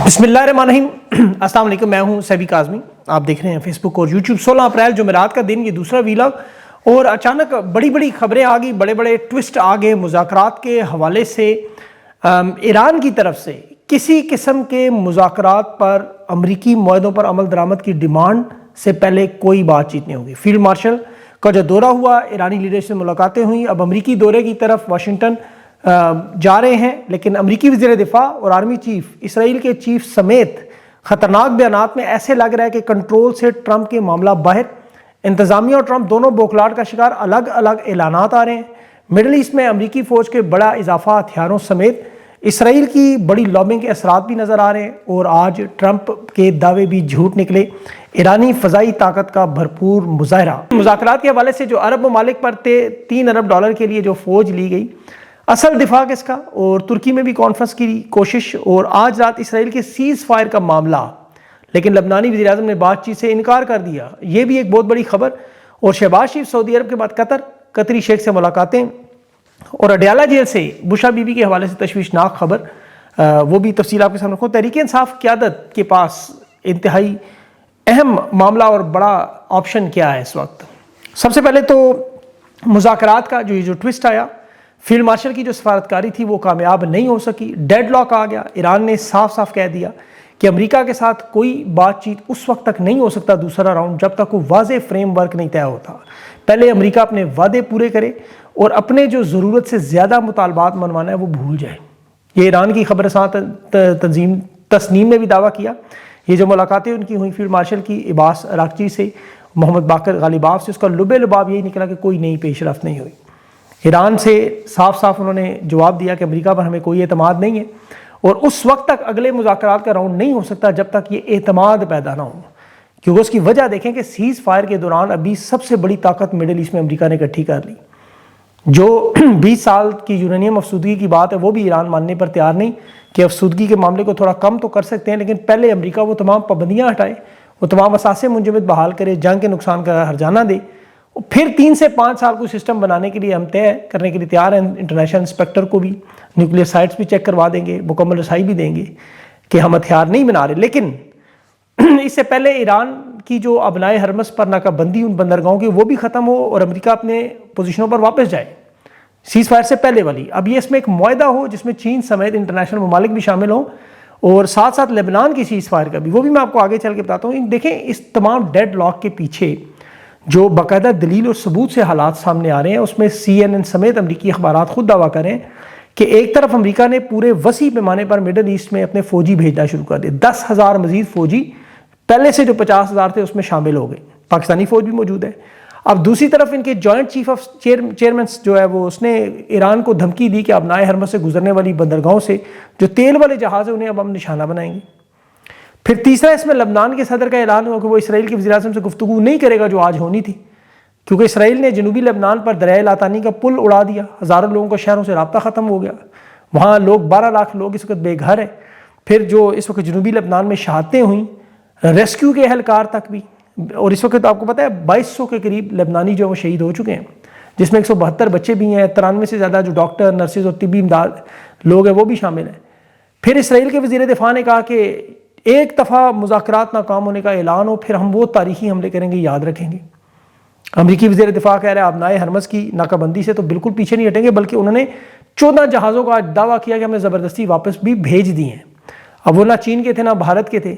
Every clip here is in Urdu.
بسم اللہ الرحمن الرحیم، السلام علیکم، میں ہوں سیبی کاظمی، آپ دیکھ رہے ہیں فیس بک اور یوٹیوب۔ 16 اپریل جمعرات کا دن، یہ دوسرا ویلاگ، اور اچانک بڑی خبریں آ گئی، بڑے ٹوسٹ آ گئے مذاکرات کے حوالے سے۔ ایران کی طرف سے کسی قسم کے مذاکرات پر، امریکی معاہدوں پر عمل درآمد کی ڈیمانڈ سے پہلے کوئی بات چیت نہیں ہوگی۔ فیلڈ مارشل کا جو دورہ ہوا، ایرانی لیڈر سے ملاقاتیں ہوئیں، اب امریکی دورے کی طرف واشنگٹن جا رہے ہیں، لیکن امریکی وزیر دفاع اور آرمی چیف، اسرائیل کے چیف سمیت خطرناک بیانات میں ایسے لگ رہا ہے کہ کنٹرول سے ٹرمپ کے معاملہ باہر۔ انتظامیہ اور ٹرمپ دونوں بوکھلاہٹ کا شکار، الگ اعلانات آ رہے ہیں۔ مڈل ایسٹ میں امریکی فوج کے بڑا اضافہ، ہتھیاروں سمیت اسرائیل کی بڑی لابنگ کے اثرات بھی نظر آ رہے ہیں، اور آج ٹرمپ کے دعوے بھی جھوٹ نکلے۔ ایرانی فضائی طاقت کا بھرپور مظاہرہ۔ مذاکرات کے حوالے سے جو عرب ممالک پر $3 ارب کے لیے جو فوج لی گئی، اصل دفاع کس کا، اور ترکی میں بھی کانفرنس کی کوشش، اور آج رات اسرائیل کے سیز فائر کا معاملہ، لیکن لبنانی وزیراعظم نے بات چیت سے انکار کر دیا۔ یہ بھی ایک بہت بڑی خبر۔ اور شہباز شریف سعودی عرب کے بعد قطری شیخ سے ملاقاتیں، اور اڈیالہ جیل سے بشرا بی بی کے حوالے سے تشویشناک خبر، وہ بھی تفصیل آپ کے سامنے رکھوں۔ تحریک انصاف قیادت کے پاس انتہائی اہم معاملہ اور بڑا آپشن کیا ہے اس وقت؟ سب سے پہلے تو مذاکرات کا جو ٹوسٹ آیا، فیلڈ مارشل کی جو سفارتکاری تھی وہ کامیاب نہیں ہو سکی، ڈیڈ لاک آ گیا۔ ایران نے صاف کہہ دیا کہ امریکہ کے ساتھ کوئی بات چیت اس وقت تک نہیں ہو سکتا، دوسرا راؤنڈ، جب تک کوئی واضح فریم ورک نہیں طے ہوتا۔ پہلے امریکہ اپنے وعدے پورے کرے اور اپنے جو ضرورت سے زیادہ مطالبات منوانا ہے وہ بھول جائے۔ یہ ایران کی خبررساں تنظیم تسنیم نے بھی دعویٰ کیا۔ یہ جو ملاقاتیں ان کی ہوئیں فیلڈ مارشل کی عباس راکچی سے، محمد باقر غالیباف سے، اس کا لباب یہی نکلا کہ کوئی نئی پیش رفت نہیں ہوئی۔ ایران سے صاف انہوں نے جواب دیا کہ امریکہ پر ہمیں کوئی اعتماد نہیں ہے، اور اس وقت تک اگلے مذاکرات کا راؤنڈ نہیں ہو سکتا جب تک یہ اعتماد پیدا نہ ہو۔ کیونکہ اس کی وجہ دیکھیں کہ سیز فائر کے دوران ابھی سب سے بڑی طاقت مڈل ایسٹ میں امریکہ نے اکٹھی کر لی۔ جو 20 سال کی یورینیم افسودگی کی بات ہے، وہ بھی ایران ماننے پر تیار نہیں کہ افسودگی کے معاملے کو تھوڑا کم تو کر سکتے ہیں، لیکن پہلے امریکہ وہ تمام پابندیاں ہٹائے، وہ تمام اثاثے منجمد بحال کرے، جنگ کے نقصان کا ہرجانہ دے، پھر 3 سے 5 سال کوئی سسٹم بنانے کے لیے ہم طے کرنے کے لیے تیار ہیں۔ انٹرنیشنل انسپیکٹر کو بھی نیوکلیئر سائٹس بھی چیک کروا دیں گے، مکمل رسائی بھی دیں گے کہ ہم ہتھیار نہیں بنا رہے۔ لیکن اس سے پہلے ایران کی جو ابنائے ہرمس پر ناکہ بندی ان بندرگاہوں کی، وہ بھی ختم ہو اور امریکہ اپنے پوزیشنوں پر واپس جائے، سیز فائر سے پہلے والی۔ اب یہ اس میں ایک معاہدہ ہو جس میں چین سمیت انٹرنیشنل ممالک بھی شامل ہوں، اور ساتھ لبنان کی سیز فائر کا بھی، وہ بھی میں آپ کو آگے چل کے بتاتا ہوں۔ دیکھیں اس تمام ڈیڈ لاک کے پیچھے جو باقاعدہ دلیل اور ثبوت سے حالات سامنے آ رہے ہیں، اس میں CNN سمیت امریکی اخبارات خود دعویٰ کریں کہ ایک طرف امریکہ نے پورے وسیع پیمانے پر مڈل ایسٹ میں اپنے فوجی بھیجنا شروع کر دیا۔ 10,000 مزید فوجی، پہلے سے جو 50,000 تھے اس میں شامل ہو گئے، پاکستانی فوج بھی موجود ہے۔ اب دوسری طرف ان کے جوائنٹ چیف آف چیئرمین جو ہے وہ، اس نے ایران کو دھمکی دی کہ ابنائے ہرمس سے گزرنے والی بندرگاہوں سے جو تیل والے جہاز ہیں انہیں اب ہم نشانہ بنائیں گے۔ پھر تیسرا اس میں لبنان کے صدر کا اعلان ہوا کہ وہ اسرائیل کے وزیر اعظم سے گفتگو نہیں کرے گا جو آج ہونی تھی، کیونکہ اسرائیل نے جنوبی لبنان پر دریائے لاتانی کا پل اڑا دیا، ہزاروں لوگوں کا شہروں سے رابطہ ختم ہو گیا، وہاں لوگ 12 لاکھ لوگ اس وقت بے گھر ہیں۔ پھر جو اس وقت جنوبی لبنان میں شہادتیں ہوئیں، ریسکیو کے اہلکار تک بھی، اور اس وقت آپ کو پتہ ہے 2200 کے قریب لبنانی جو وہ شہید ہو چکے ہیں، جس میں 172 بچے بھی ہیں، 93 سے زیادہ جو ڈاکٹر، نرسز اور طبی امداد لوگ ہیں وہ بھی شامل ہیں۔ پھر اسرائیل کے وزیر دفاع نے کہا کہ ایک دفعہ مذاکرات ناکام ہونے کا اعلان ہو پھر ہم وہ تاریخی حملے کریں گے، یاد رکھیں گے۔ امریکی وزیر دفاع کہہ رہے ہیں ابنائے ہرمس کی ناکہ بندی سے تو بالکل پیچھے نہیں ہٹیں گے، بلکہ انہوں نے 14 جہازوں کا دعویٰ کیا کہ ہم نے زبردستی واپس بھی بھیج دی ہیں۔ اب وہ نہ چین کے تھے نہ بھارت کے تھے۔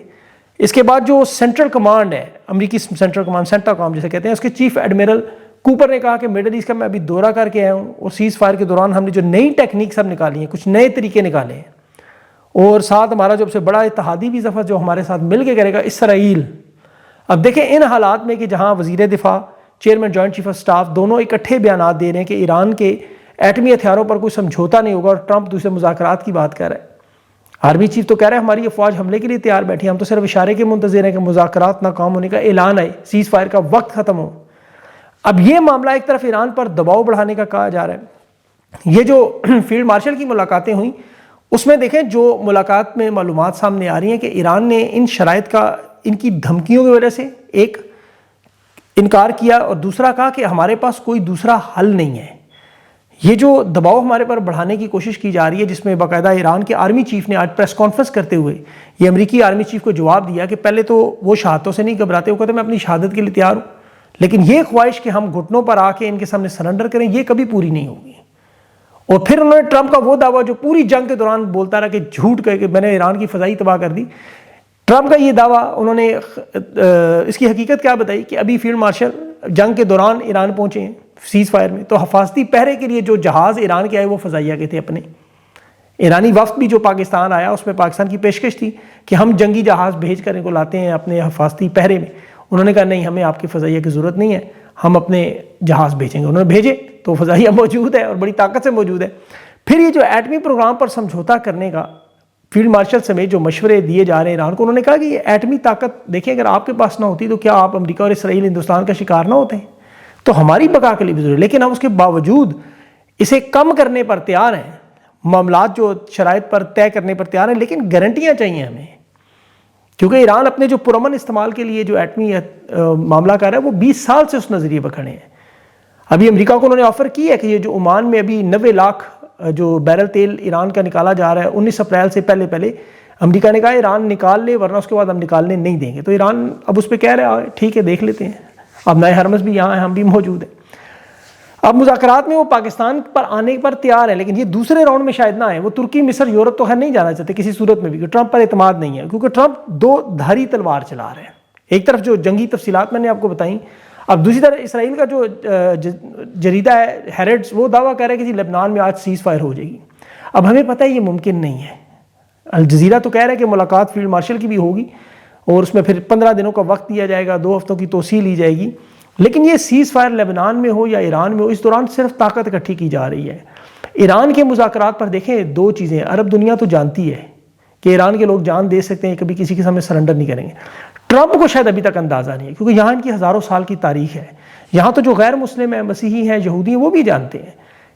اس کے بعد جو سینٹرل کمانڈ ہے، امریکی سینٹرل کمانڈ، سینٹا کام جسے کہتے ہیں، اس کے چیف ایڈمرل کوپر نے کہا کہ مڈل ایسٹ کا میں ابھی دورہ کر کے آیا ہوں، اور سیز فائر کے دوران ہم نے جو نئی ٹیکنیک سب نکالی ہیں، کچھ نئے طریقے نکالے ہیں، اور ساتھ ہمارا جو سب سے بڑا اتحادی بھی ظفر جو ہمارے ساتھ مل کے کرے گا، اسرائیل۔ اب دیکھیں ان حالات میں کہ جہاں وزیر دفاع، chairman joint chief of staff دونوں اکٹھے بیانات دے رہے ہیں کہ ایران کے ایٹمی ہتھیاروں پر کوئی سمجھوتا نہیں ہوگا، اور ٹرمپ دوسرے مذاکرات کی بات کر رہا ہے۔ آرمی چیف تو کہہ رہے ہیں ہماری افواج حملے کے لیے تیار بیٹھی، ہم تو صرف اشارے کے منتظر ہیں کہ مذاکرات ناکام ہونے کا اعلان آئے، سیز فائر کا وقت ختم ہو۔ اب یہ معاملہ ایک طرف ایران پر دباؤ بڑھانے کا کہا جا رہا ہے۔ یہ جو فیلڈ مارشل کی ملاقاتیں ہوئیں، اس میں دیکھیں جو ملاقات میں معلومات سامنے آ رہی ہیں کہ ایران نے ان شرائط کا، ان کی دھمکیوں کی وجہ سے ایک انکار کیا، اور دوسرا کہا کہ ہمارے پاس کوئی دوسرا حل نہیں ہے۔ یہ جو دباؤ ہمارے پر بڑھانے کی کوشش کی جا رہی ہے، جس میں باقاعدہ ایران کے آرمی چیف نے آج پریس کانفرنس کرتے ہوئے یہ امریکی آرمی چیف کو جواب دیا کہ پہلے تو وہ شہادتوں سے نہیں گھبراتے، وہ کہتے میں اپنی شہادت کے لیے تیار ہوں، لیکن یہ خواہش کہ ہم گھٹنوں پر آ کے ان کے سامنے سرنڈر کریں، یہ کبھی پوری نہیں ہوگی۔ اور پھر انہوں نے ٹرمپ کا وہ دعویٰ جو پوری جنگ کے دوران بولتا رہا کہ جھوٹ کہہ کہ میں نے ایران کی فضائی تباہ کر دی، ٹرمپ کا یہ دعویٰ انہوں نے اس کی حقیقت کیا بتائی کہ ابھی فیلڈ مارشل جنگ کے دوران ایران پہنچے ہیں سیز فائر میں، تو حفاظتی پہرے کے لیے جو جہاز ایران کے آئے وہ فضائیہ کے تھے اپنے۔ ایرانی وفد بھی جو پاکستان آیا اس میں پاکستان کی پیشکش تھی کہ ہم جنگی جہاز بھیج کر ان کو لاتے ہیں اپنے حفاظتی پہرے میں، انہوں نے کہا نہیں، ہمیں آپ کے فضائیہ کی ضرورت نہیں ہے، ہم اپنے جہاز بھیجیں گے۔ انہوں نے بھیجے تو فضائیہ موجود ہے اور بڑی طاقت سے موجود ہے۔ پھر یہ جو ایٹمی پروگرام پر سمجھوتا کرنے کا فیلڈ مارشل سمیت جو مشورے دیے جا رہے ہیں ایران کو، انہوں نے کہا کہ یہ ایٹمی طاقت دیکھیں اگر آپ کے پاس نہ ہوتی تو کیا آپ امریکہ اور اسرائیل ہندوستان کا شکار نہ ہوتے ہیں؟ تو ہماری بقا کے لیے بھی ضروری ہے، لیکن ہم اس کے باوجود اسے کم کرنے پر تیار ہیں، معاملات جو شرائط پر طے کرنے پر تیار ہیں، لیکن گارنٹیاں چاہیے ہمیں، کیونکہ ایران اپنے جو پرامن استعمال کے لیے جو ایٹمی معاملہ کر رہا ہے وہ 20 سال سے اس نظریے پر کھڑے ہیں۔ ابھی امریکہ کو انہوں نے آفر کی ہے کہ یہ جو عمان میں ابھی 90 لاکھ جو بیرل تیل ایران کا نکالا جا رہا ہے 19 اپریل سے پہلے امریکہ نے کہا ایران نکال لے ورنہ اس کے بعد ہم نکالنے نہیں دیں گے، تو ایران اب اس پہ کہہ رہا ہے ٹھیک ہے دیکھ لیتے ہیں، اب نئے ہرمز بھی یہاں ہیں، ہم بھی موجود ہیں۔ اب مذاکرات میں وہ پاکستان پر آنے پر تیار ہے، لیکن یہ دوسرے راؤنڈ میں شاید نہ آئے، وہ ترکی مصر یورپ تو خیر نہیں جانا چاہتے کسی صورت میں بھی، کہ ٹرمپ پر اعتماد نہیں ہے، کیونکہ ٹرمپ دو دھاری تلوار چلا رہے ہیں، ایک طرف جو جنگی تفصیلات میں نے آپ کو بتائیں، اب دوسری طرف اسرائیل کا جو جریدہ ہے ہیریڈز وہ دعویٰ کر رہا ہے کہ لبنان میں آج سیز فائر ہو جائے گی۔ اب ہمیں پتہ ہے یہ ممکن نہیں ہے، الجزیرہ تو کہہ رہا ہے کہ ملاقات فیلڈ مارشل کی بھی ہوگی اور اس میں پھر 15 دنوں کا وقت دیا جائے گا، 2 ہفتوں کی توسیع لی جائے گی، لیکن یہ سیز فائر لبنان میں ہو یا ایران میں ہو اس دوران صرف طاقت اکٹھی کی جا رہی ہے۔ ایران کے مذاکرات پر دیکھیں 2 چیزیں، عرب دنیا تو جانتی ہے کہ ایران کے لوگ جان دے سکتے ہیں، کبھی کسی کے سامنے سرنڈر نہیں کریں گے۔ ٹرمپ کو شاید ابھی تک اندازہ نہیں ہے، کیونکہ یہاں ان کی ہزاروں سال کی تاریخ ہے، یہاں تو جو غیر مسلم ہیں، مسیحی ہیں، یہودی ہیں، وہ بھی جانتے ہیں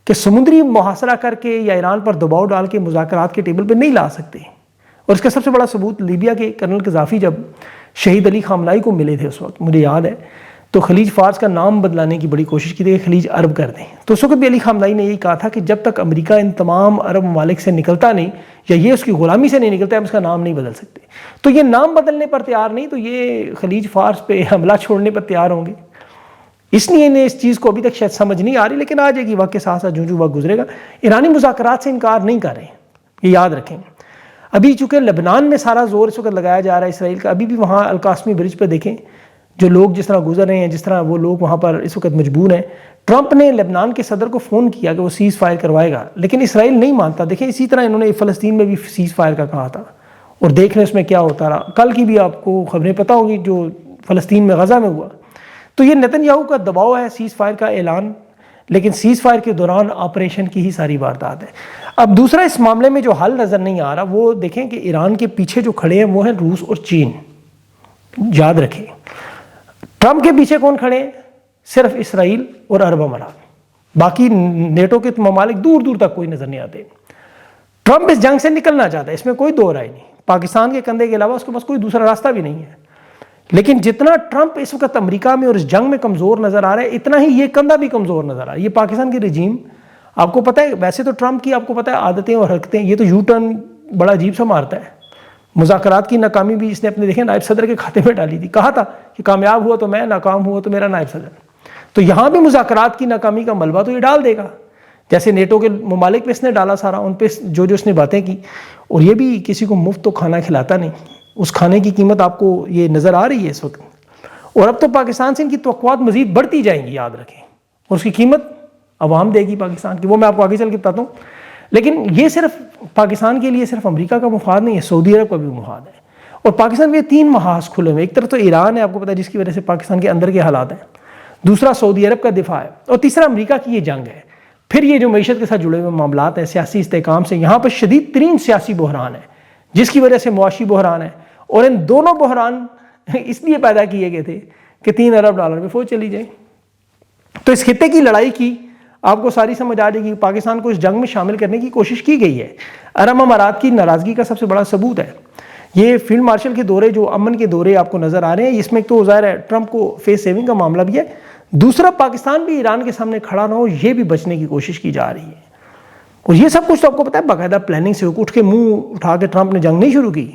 کہ سمندری محاصرہ کر کے یا ایران پر دباؤ ڈال کے مذاکرات کے ٹیبل پہ نہیں لا سکتے۔ اور اس کا سب سے بڑا ثبوت لیبیا کے کرنل قذافی جب شہید علی خامنائی کو ملے تھے اس وقت مجھے یاد ہے، تو خلیج فارس کا نام بدلانے کی بڑی کوشش کی تھی کہ خلیج عرب کر دیں، تو اس وقت بھی علی خامنائی نے یہی کہا تھا کہ جب تک امریکہ ان تمام عرب ممالک سے نکلتا نہیں یا یہ اس کی غلامی سے نہیں نکلتا ہم اس کا نام نہیں بدل سکتے۔ تو یہ نام بدلنے پر تیار نہیں تو یہ خلیج فارس پہ حملہ چھوڑنے پر تیار ہوں گے، اس لیے انہیں اس چیز کو ابھی تک شاید سمجھ نہیں آ رہی، لیکن آ جائے گی وقت کے ساتھ ساتھ جو وقت گزرے گا۔ ایرانی مذاکرات سے انکار نہیں کر رہے، یہ یاد رکھیں۔ ابھی چونکہ لبنان میں سارا زور اس وقت لگایا جا رہا ہے اسرائیل کا، ابھی بھی وہاں القاسمی برج پہ دیکھیں جو لوگ جس طرح گزر رہے ہیں، جس طرح وہ لوگ وہاں پر اس وقت مجبور ہیں۔ ٹرمپ نے لبنان کے صدر کو فون کیا کہ وہ سیز فائر کروائے گا، لیکن اسرائیل نہیں مانتا۔ دیکھیں اسی طرح انہوں نے فلسطین میں بھی سیز فائر کا کہا تھا اور دیکھ لیں اس میں کیا ہوتا رہا، کل کی بھی آپ کو خبریں پتہ ہوگی جو فلسطین میں غزہ میں ہوا۔ تو یہ نتن یاہو کا دباؤ ہے سیز فائر کا اعلان، لیکن سیز فائر کے دوران آپریشن کی ہی ساری واردات ہے۔ اب دوسرا اس معاملے میں جو حل نظر نہیں آ رہا وہ دیکھیں کہ ایران کے پیچھے جو کھڑے ہیں وہ ہیں روس اور چین، یاد رکھیں۔ ٹرمپ کے پیچھے کون کھڑے ہیں؟ صرف اسرائیل اور عرب امارات، باقی نیٹو کے ممالک دور دور تک کوئی نظر نہیں آتے۔ ٹرمپ اس جنگ سے نکلنا چاہتا ہے، اس میں کوئی دو رائے نہیں، پاکستان کے کندھے کے علاوہ اس کے پاس کوئی دوسرا راستہ بھی نہیں ہے، لیکن جتنا ٹرمپ اس وقت امریکہ میں اور اس جنگ میں کمزور نظر آ رہا ہے اتنا ہی یہ کندھا بھی کمزور نظر آ رہا ہے۔ یہ پاکستان کی رجیم آپ کو پتہ ہے، ویسے تو ٹرمپ کی آپ کو پتہ ہے عادتیں اور حرکتیں، یہ تو یو ٹرن بڑا عجیب سا مارتا ہے۔ مذاکرات کی ناکامی بھی اس نے اپنے دیکھیں نائب صدر کے کھاتے میں ڈالی تھی، کہا تھا کہ کامیاب ہوا تو میں، ناکام ہوا تو میرا نائب صدر۔ تو یہاں بھی مذاکرات کی ناکامی کا ملبہ تو یہ ڈال دے گا، جیسے نیٹو کے ممالک پہ اس نے ڈالا سارا، ان پہ جو اس نے باتیں کی، اور یہ بھی کسی کو مفت تو کھانا کھلاتا نہیں، اس کھانے کی قیمت آپ کو یہ نظر آ رہی ہے اس وقت، اور اب تو پاکستان سے ان کی توقعات مزید بڑھتی جائیں گی، یاد رکھیں، اور اس کی قیمت عوام دے گی پاکستان کی، وہ میں آپ کو آگے چل کے بتاتا ہوں۔ لیکن یہ صرف پاکستان کے لیے صرف امریکہ کا مفاد نہیں ہے، سعودی عرب کا بھی مفاد ہے، اور پاکستان کے 3 محاذ کھلے ہوئے، ایک طرف تو ایران ہے آپ کو پتہ ہے جس کی وجہ سے پاکستان کے اندر کے حالات ہیں، دوسرا سعودی عرب کا دفاع ہے، اور تیسرا امریکہ کی یہ جنگ ہے، پھر یہ جو معیشت کے ساتھ جڑے ہوئے معاملات ہیں سیاسی استحکام سے، یہاں پر شدید ترین سیاسی بحران ہے جس کی وجہ سے معاشی بحران ہے، اور ان دونوں بحران اس لیے پیدا کیے گئے تھے کہ $3 ارب میں فوج چلی جائے۔ تو اس خطے کی لڑائی کی آپ کو ساری سمجھ آ جائے گی، پاکستان کو اس جنگ میں شامل کرنے کی کوشش کی گئی ہے۔ عرب امارات کی ناراضگی کا سب سے بڑا ثبوت ہے یہ فیلڈ مارشل کے دورے، جو امن کے دورے آپ کو نظر آ رہے ہیں، اس میں ایک تو ظاہر ہے ٹرمپ کو فیس سیونگ کا معاملہ بھی ہے، دوسرا پاکستان بھی ایران کے سامنے کھڑا نہ ہو، یہ بھی بچنے کی کوشش کی جا رہی ہے. اور یہ سب کچھ تو آپ کو پتا ہے باقاعدہ پلاننگ سے اٹھ کے منہ اٹھا کے ٹرمپ نے جنگ نہیں شروع کی.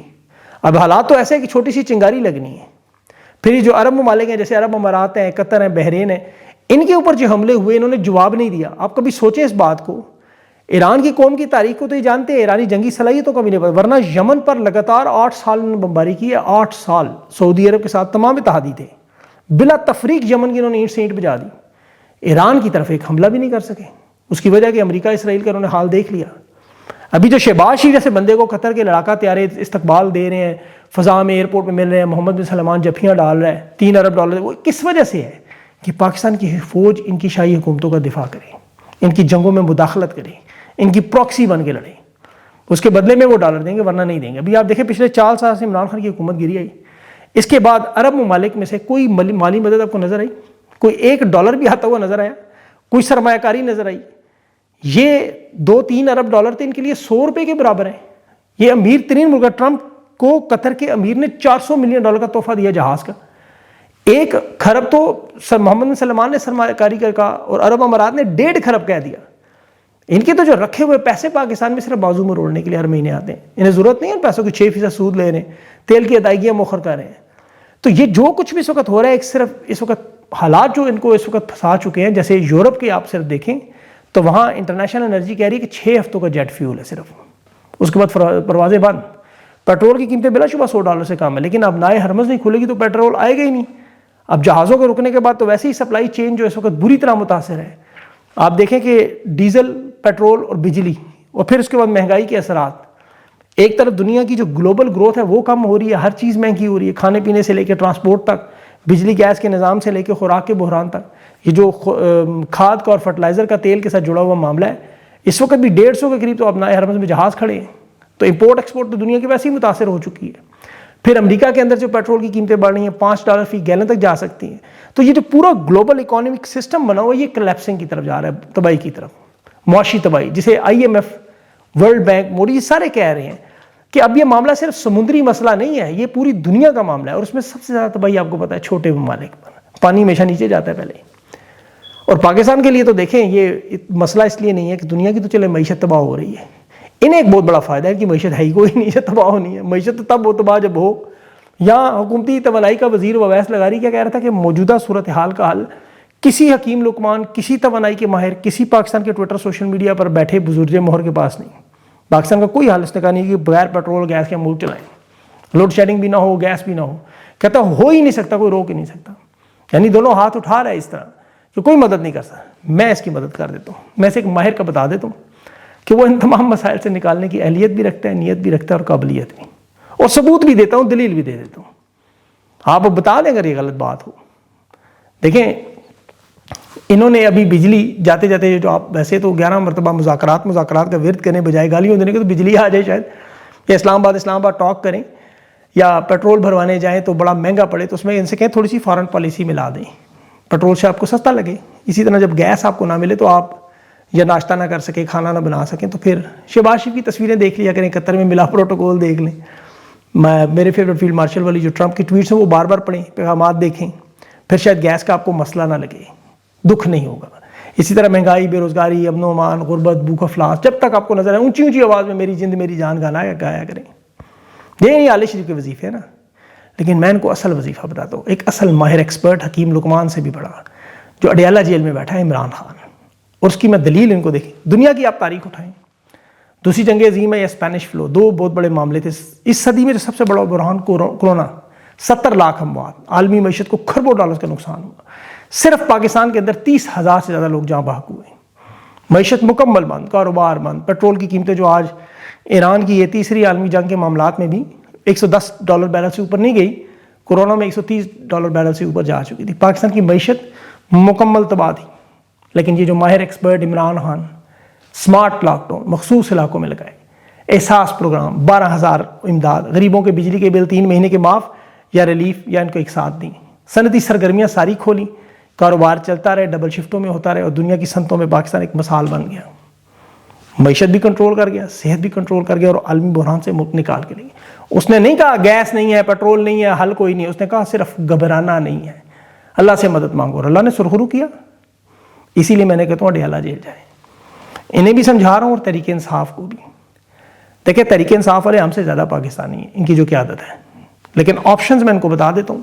اب حالات تو ایسے ہیں کہ چھوٹی سی چنگاری لگنی ہے. پھر یہ جو عرب ممالک ہیں جیسے عرب امارات ہیں، قطر ہیں، بحرین ہیں، ان کے اوپر جو حملے ہوئے انہوں نے جواب نہیں دیا. آپ کبھی سوچیں اس بات کو. ایران کی قوم کی تاریخ کو تو یہ جانتے ہیں، ایرانی جنگی صلاحیتوں کا بھی نہیں پتا، ورنہ یمن پر لگاتار 8 سال انہوں نے بمباری کی ہے. 8 سال سعودی عرب کے ساتھ تمام اتحادی تھے، بلا تفریق یمن کی انہوں نے اینٹ سے اینٹ بجا دی. ایران کی طرف ایک حملہ بھی نہیں کر سکے. اس کی وجہ کہ امریکہ اسرائیل کا انہوں نے حال دیکھ لیا. ابھی جو شہباز شریف جیسے بندے کو قطر کے لڑاکا طیارے استقبال دے رہے ہیں، فضا میں ایئرپورٹ پہ مل رہے ہیں، محمد بن سلمان جفیاں ڈال رہا ہے، 3 ارب ڈالر، وہ کس وجہ سے ہے؟ کہ پاکستان کی فوج ان کی شاہی حکومتوں کا دفاع کرے، ان کی جنگوں میں مداخلت کرے، ان کی پراکسی بن کے لڑے. اس کے بدلے میں وہ ڈالر دیں گے ورنہ نہیں دیں گے. ابھی آپ دیکھیں پچھلے 4 سال سے عمران خان کی حکومت گری آئی، اس کے بعد عرب ممالک میں سے کوئی مالی مدد آپ کو نظر آئی؟ کوئی $1 بھی آتا ہوا نظر آیا؟ کوئی سرمایہ کاری نظر آئی؟ یہ 2-3 ارب ڈالر تھے ان کے لیے $100 کے برابر ہیں. یہ امیر ترین ملک ٹرمپ کو قطر کے امیر نے $400 ملین کا تحفہ دیا جہاز کا. 1 کھرب تو محمد بن سلمان نے سرمایہ کاری کا اور عرب امارات نے 1.5 کھرب کہہ دیا. ان کے تو جو رکھے ہوئے پیسے پاکستان میں صرف بازو میں روڑنے کے لیے ہر مہینے آتے ہیں. انہیں ضرورت نہیں ہے ان پیسوں کی 6% سود لے رہے ہیں، تیل کی ادائیگیاں مؤخر کر رہے ہیں. تو یہ جو کچھ بھی اس وقت ہو رہا ہے ایک صرف اس وقت حالات جو ان کو اس وقت پھنسا چکے ہیں. جیسے یورپ کے آپ صرف دیکھیں تو وہاں انٹرنیشنل انرجی کہہ رہی ہے کہ 6 ہفتوں کا جیٹ فیول ہے صرف، اس کے بعد پروازیں بند. پیٹرول کی قیمتیں بلا شبہ $100 سے کم ہے، لیکن اب نائے ہرمز نہیں کھلے گی تو پیٹرول آئے گا ہی نہیں. اب جہازوں کے رکنے کے بعد تو ویسے ہی سپلائی چین جو اس وقت بری طرح متاثر ہے. آپ دیکھیں کہ ڈیزل، پیٹرول اور بجلی اور پھر اس کے بعد مہنگائی کے اثرات. ایک طرف دنیا کی جو گلوبل گروتھ ہے وہ کم ہو رہی ہے، ہر چیز مہنگی ہو رہی ہے، کھانے پینے سے لے کے ٹرانسپورٹ تک، بجلی گیس کے نظام سے لے کے خوراک کے بحران تک. یہ جو کھاد کا اور فرٹیلائزر کا تیل کے ساتھ جڑا ہوا معاملہ ہے، اس وقت بھی 150 کے قریب تو اپنا حرمز میں جہاز کھڑے ہیں. تو امپورٹ ایکسپورٹ تو دنیا کی ویسے ہی متاثر ہو چکی ہے. پھر امریکہ کے اندر جو پیٹرول کی قیمتیں بڑھ رہی ہیں، $5 فی گیلن تک جا سکتی ہیں. تو یہ جو پورا گلوبل اکانومک سسٹم بنا ہوا ہے یہ کلیپسنگ کی طرف جا رہا ہے، تباہی کی طرف، معاشی تباہی، جسے IMF، ورلڈ بینک، موڈی، یہ سارے کہہ رہے ہیں کہ اب یہ معاملہ صرف سمندری مسئلہ نہیں ہے، یہ پوری دنیا کا معاملہ ہے. اور اس میں سب سے زیادہ تباہی آپ کو پتا ہے چھوٹے ممالک پر، پانی ہمیشہ نیچے جاتا ہے پہلے. اور پاکستان کے لیے تو دیکھیں یہ مسئلہ اس لیے نہیں ہے کہ دنیا کی تو چلے معیشت تباہ ہو رہی ہے، انہیں ایک بہت بڑا فائدہ ہے کہ معیشت ہے ہی کوئی نہیں ہے، تباہ ہونی ہے. معیشت تو تب ہو تباہ جب ہو. یہاں حکومتی توانائی کا وزیر اویس لغاری کیا کہہ رہا تھا کہ موجودہ صورتحال کا حل کسی حکیم لقمان، کسی توانائی کے ماہر، کسی پاکستان کے ٹویٹر سوشل میڈیا پر بیٹھے بزرگ مہر کے پاس نہیں. پاکستان کا کوئی حل اس نے کہا نہیں کہ بغیر پیٹرول گیس کے ملک چلائیں، لوڈ شیڈنگ بھی نہ ہو، گیس بھی نہ ہو. کہتا ہو ہی نہیں سکتا، کوئی روک ہی نہیں سکتا. یعنی دونوں ہاتھ اٹھا رہا ہے اس طرح کہ کوئی مدد نہیں کر سکتا. میں اس کی مدد کر دیتا ہوں. میں سے ایک ماہر کا بتا دیتا ہوں کہ وہ ان تمام مسائل سے نکالنے کی اہلیت بھی رکھتا ہے، نیت بھی رکھتا ہے اور قابلیت بھی، اور ثبوت بھی دیتا ہوں، دلیل بھی دے دیتا ہوں. آپ بتا دیں اگر یہ غلط بات ہو. دیکھیں انہوں نے ابھی بجلی جاتے جاتے جو آپ ویسے تو 11 مرتبہ مذاکرات کا ورد کرنے بجائے گالیوں دینے کے تو بجلی آ جائے شاید، یا اسلام آباد ٹاک کریں، یا پیٹرول بھروانے جائیں تو بڑا مہنگا پڑے تو اس میں ان سے کہیں تھوڑی سی فارن پالیسی ملا دیں، پیٹرول سے آپ کو سستا لگے. اسی طرح جب گیس آپ کو نہ ملے تو آپ یا ناشتہ نہ کر سکیں، کھانا نہ بنا سکیں، تو پھر شہباز شریف کی تصویریں دیکھ لیا کریں، قطر میں ملا پروٹوکول دیکھ لیں. میرے فیورٹ فیلڈ مارشل والی جو ٹرمپ کی ٹویٹس ہیں وہ بار بار پڑھیں، پیغامات دیکھیں، پھر شاید گیس کا آپ کو مسئلہ نہ لگے، دکھ نہیں ہوگا. اسی طرح مہنگائی، بے روزگاری، امن و امان، غربت، بھوک افلاس جب تک آپ کو نظر آئے اونچی اونچی آواز میں میری جند میری جان گایا کریں. یہ نہیں عالیہ شریف کے وظیفے ہیں نا، لیکن میں ان کو اصل وظیفہ بتاتا ہوں. ایک اصل ماہر ایکسپرٹ حکیم لقمان سے بھی بڑا جو اڈیالہ جیل میں بیٹھا ہے، عمران خان، اور اس کی میں دلیل ان کو دیکھیں. دنیا کی آپ تاریخ اٹھائیں، دوسری جنگ عظیم ہے یا اسپینش فلو، 2 بہت بڑے معاملے تھے. اس صدی میں جو سب سے بڑا بحران کورونا، 70 لاکھ اموات، عالمی معیشت کو کھربوں ڈالر کا نقصان ہوا. صرف پاکستان کے اندر 30,000 سے زیادہ لوگ جہاں بحق ہوئے. معیشت مکمل بند، کاروبار بند. پیٹرول کی قیمتیں جو آج ایران کی یہ تیسری عالمی جنگ کے معاملات میں بھی $110 بیرل سے اوپر نہیں گئی، کورونا میں $130 بیرل سے اوپر جا چکی تھی. پاکستان کی معیشت مکمل تباہ تھی. لیکن یہ جو ماہر expert Imran Khan, smart lockdown مخصوص علاقوں میں لگائے، احساس پروگرام، 12,000 امداد، غریبوں کے بجلی کے بل 3 مہینے کے معاف یا ریلیف یا ان کو ایک ساتھ دیں. صنعتی سرگرمیاں ساری کھولی، کاروبار چلتا رہے، ڈبل شفٹوں میں ہوتا رہے، اور دنیا کی صنعتوں میں پاکستان ایک مثال بن گیا. معیشت بھی کنٹرول کر گیا، صحت بھی کنٹرول کر گیا، اور عالمی بحران سے ملک نکال کے لے گیا. اس نے نہیں کہا گیس نہیں ہے، پیٹرول نہیں ہے، حل کوئی نہیں ہے. اس نے کہا صرف گھبرانا نہیں ہے. اللہ سے مدد مانگو. اور اللہ نے سرخرو کیا. اسی لیے میں نے کہتا ہوں ڈیالہ جیل جائیں. انہیں بھی سمجھا رہا ہوں اور تحریک انصاف کو بھی. دیکھیں تحریک انصاف والے ہم سے زیادہ پاکستانی ہیں, ان کی جو قیادت ہے, لیکن آپشنز میں ان کو بتا دیتا ہوں.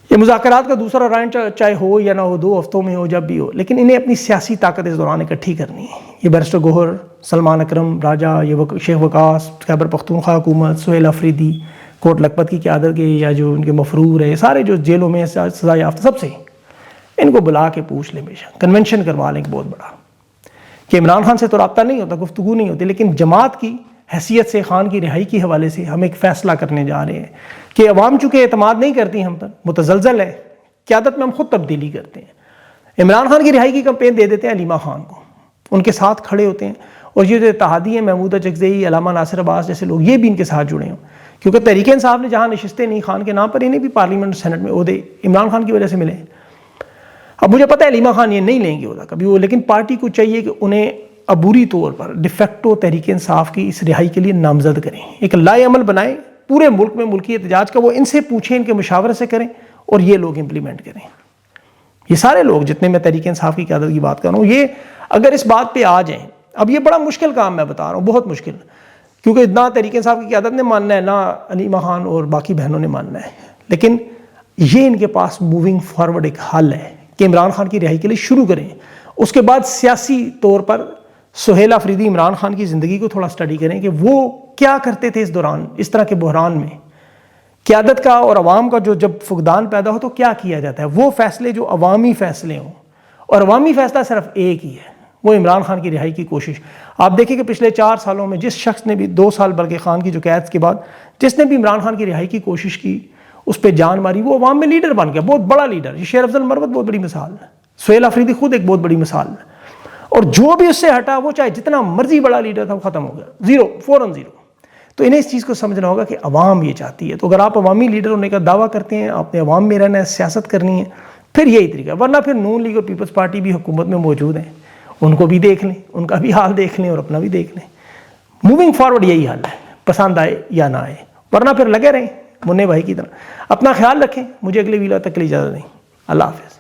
یہ مذاکرات کا دوسرا رائنڈ چاہے ہو یا نہ ہو, 2 ہفتوں میں ہو, جب بھی ہو, لیکن انہیں اپنی سیاسی طاقت اس دوران اکٹھی کرنی ہے. یہ بیرسٹر گوہر, سلمان اکرم راجہ, یہ شیخ وقاص, خیبر پختونخوا حکومت, سہیل آفریدی, کوٹ لکھپت کی قیادت کے یا جو ان کے مفرور ہے, سارے جو جیلوں میں سزا یافتہ, سب سے ان کو بلا کے پوچھ لیں, بیشک کنونشن کروا لیں بہت بڑا, کہ عمران خان سے تو رابطہ نہیں ہوتا, گفتگو نہیں ہوتی, لیکن جماعت کی حیثیت سے خان کی رہائی کے حوالے سے ہم ایک فیصلہ کرنے جا رہے ہیں کہ عوام چونکہ اعتماد نہیں کرتی ہم پر, متزلزل ہے, قیادت میں ہم خود تبدیلی کرتے ہیں. عمران خان کی رہائی کی کمپین دے دیتے ہیں علیمہ خان کو, ان کے ساتھ کھڑے ہوتے ہیں. اور یہ جو اتحادی ہیں, محمود چکزئی, علامہ ناصر عباس جیسے لوگ, یہ بھی ان کے ساتھ جڑے ہوں, کیونکہ تحریک انصاف نے جہاں نشستیں نہیں خان کے نام پر, انہیں بھی پارلیمنٹ سینٹ میں عہدے عمران خان کی وجہ سے ملے. اب مجھے پتہ ہے علیمہ خان یہ نہیں لیں گے عہدہ کبھی وہ, لیکن پارٹی کو چاہیے کہ انہیں عبوری طور پر ڈیفیکٹو تحریک انصاف کی اس رہائی کے لیے نامزد کریں, ایک لائے عمل بنائیں پورے ملک میں, ملکی احتجاج کا وہ ان سے پوچھیں, ان کے مشاورے سے کریں, اور یہ لوگ امپلیمنٹ کریں. یہ سارے لوگ جتنے میں تحریک انصاف کی قیادت کی بات کر رہا ہوں, یہ اگر اس بات پہ آ جائیں, اب یہ بڑا مشکل کام میں بتا رہا ہوں, بہت مشکل, کیونکہ نہ تحریک انصاف کی قیادت نے ماننا ہے, نہ علیمہ خان اور باقی بہنوں نے ماننا ہے, لیکن یہ ان کے پاس موونگ فارورڈ ایک حل ہے کہ عمران خان کی رہائی کے لیے شروع کریں. اس کے بعد سیاسی طور پر سہیل آفریدی عمران خان کی زندگی کو تھوڑا سٹڈی کریں کہ وہ کیا کرتے تھے اس دوران, اس طرح کے بحران میں, قیادت کا اور عوام کا جو جب فقدان پیدا ہو تو کیا کیا جاتا ہے, وہ فیصلے جو عوامی فیصلے ہوں, اور عوامی فیصلہ صرف ایک ہی ہے, وہ عمران خان کی رہائی کی کوشش. آپ دیکھیں کہ پچھلے 4 سالوں میں جس شخص نے بھی 2 سال برقع خان کی جو قید کے بعد جس نے بھی عمران خان کی رہائی کی کوشش کی, اس پہ جان ماری, وہ عوام میں لیڈر بن گیا, بہت بڑا لیڈر. یہ شیر افضل مروت بہت بڑی مثال ہے, سہیل آفریدی خود ایک بہت بڑی مثال ہے, اور جو بھی اس سے ہٹا وہ چاہے جتنا مرضی بڑا لیڈر تھا وہ ختم ہو گیا, زیرو, فوراً زیرو. تو انہیں اس چیز کو سمجھنا ہوگا کہ عوام یہ چاہتی ہے. تو اگر آپ عوامی لیڈر ہونے کا دعویٰ کرتے ہیں, آپ نے عوام میں رہنا ہے, سیاست کرنی ہے, پھر یہی طریقہ, ورنہ پھر نون لیگ اور پیپلز پارٹی بھی حکومت میں موجود ہیں, ان کو بھی دیکھ لیں, ان کا بھی حال دیکھ لیں اور اپنا بھی دیکھ لیں. موونگ فارورڈ یہی حل ہے, پسند آئے یا نہ آئے, ورنہ پھر لگے رہیں منع بھائی کی طرح. اپنا خیال رکھیں, مجھے اگلے ویلا تک کے لیے اجازت دیں. اللہ حافظ.